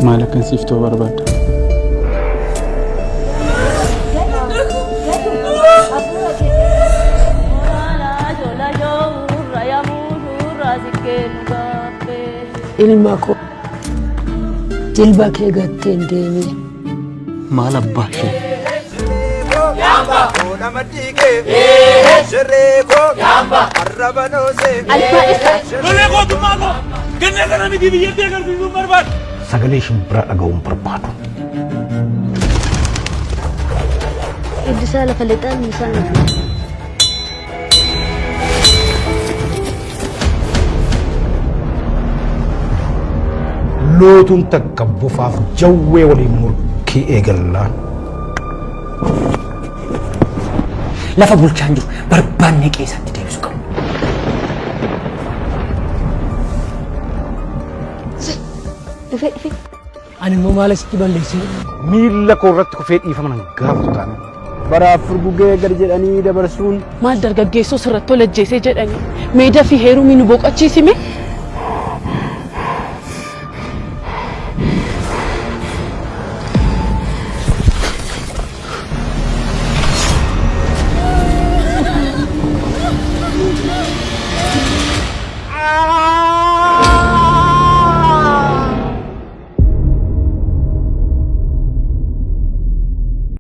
مالك نسيفتو برباد ilmako jilba kee gattee deemi maal abbaashi yamba ona madike shereko yamba arrabanose lole ko tumago kenne kana miti biyete gar bisu barbad sagale shimbra dhagawun barbaadu idisala faletan misana lootun takabbufaaf jawwee waliin murkii eegallaan lafa bulchaan jiru barbaannee keessatti deebisu qabu. ani immoo maal asitti balleessine miilla koo irratti kufee dhiifaman gaafatu taana baraaf furgugee gad jedhanii dabarsuun maal dargaggeessoo sirratti ol ajjeesee jedhanii meedaa fi heerumii nu boqochiisime